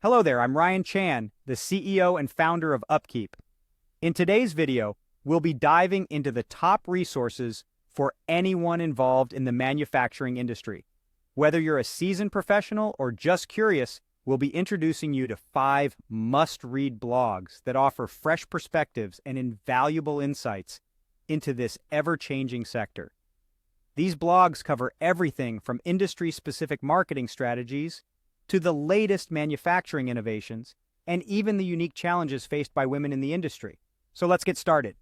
Hello there, I'm Ryan Chan, the CEO and founder of UpKeep. In today's video, we'll be diving into the top resources for anyone involved in the manufacturing industry. Whether you're a seasoned professional or just curious, we'll be introducing you to 5 must-read blogs that offer fresh perspectives and invaluable insights into this ever-changing sector. These blogs cover everything from industry-specific marketing strategies to the latest manufacturing innovations, and even the unique challenges faced by women in the industry. So let's get started.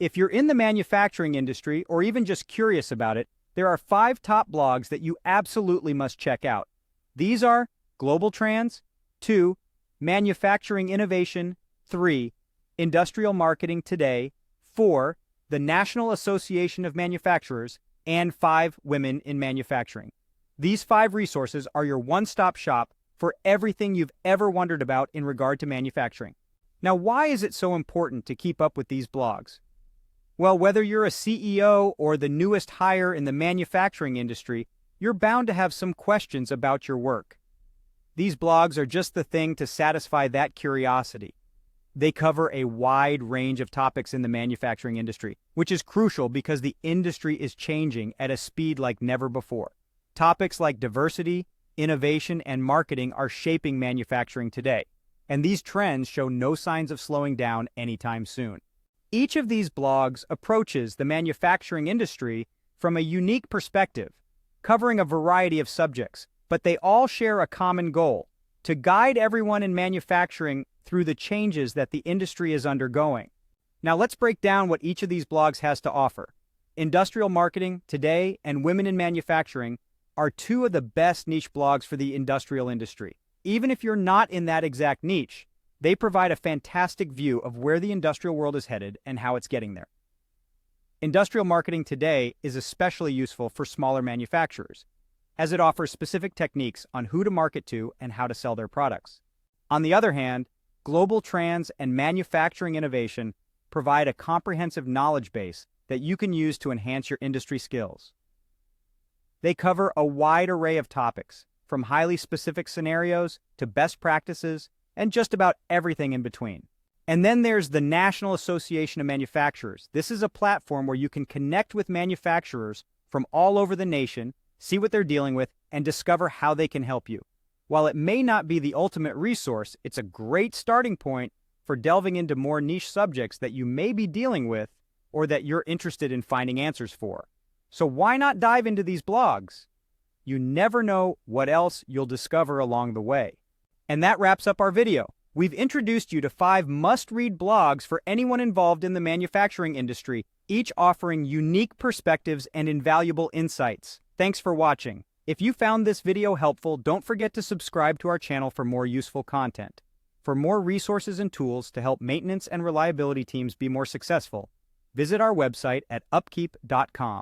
If you're in the manufacturing industry, or even just curious about it, there are 5 top blogs that you absolutely must check out. These are GlobalTranz, 2, Manufacturing Innovation, 3, Industrial Marketing Today, 4, the National Association of Manufacturers, and 5 Women in Manufacturing. These 5 resources are your one-stop shop for everything you've ever wondered about in regard to manufacturing. Now, why is it so important to keep up with these blogs? Well, whether you're a CEO or the newest hire in the manufacturing industry, you're bound to have some questions about your work. These blogs are just the thing to satisfy that curiosity. They cover a wide range of topics in the manufacturing industry, which is crucial because the industry is changing at a speed like never before. Topics like diversity, innovation, and marketing are shaping manufacturing today, and these trends show no signs of slowing down anytime soon. Each of these blogs approaches the manufacturing industry from a unique perspective, covering a variety of subjects, but they all share a common goal: to guide everyone in manufacturing through the changes that the industry is undergoing. Now let's break down what each of these blogs has to offer. Industrial Marketing Today and Women in Manufacturing are 2 of the best niche blogs for the industrial industry. Even if you're not in that exact niche, they provide a fantastic view of where the industrial world is headed and how it's getting there. Industrial Marketing Today is especially useful for smaller manufacturers, as it offers specific techniques on who to market to and how to sell their products. On the other hand, GlobalTranz and Manufacturing Innovation provide a comprehensive knowledge base that you can use to enhance your industry skills. They cover a wide array of topics, from highly specific scenarios to best practices and just about everything in between. And then there's the National Association of Manufacturers. This is a platform where you can connect with manufacturers from all over the nation, see what they're dealing with, and discover how they can help you. While it may not be the ultimate resource, it's a great starting point for delving into more niche subjects that you may be dealing with or that you're interested in finding answers for. So why not dive into these blogs? You never know what else you'll discover along the way. And that wraps up our video. We've introduced you to 5 must-read blogs for anyone involved in the manufacturing industry, each offering unique perspectives and invaluable insights. Thanks for watching. If you found this video helpful, don't forget to subscribe to our channel for more useful content. For more resources and tools to help maintenance and reliability teams be more successful, visit our website at upkeep.com.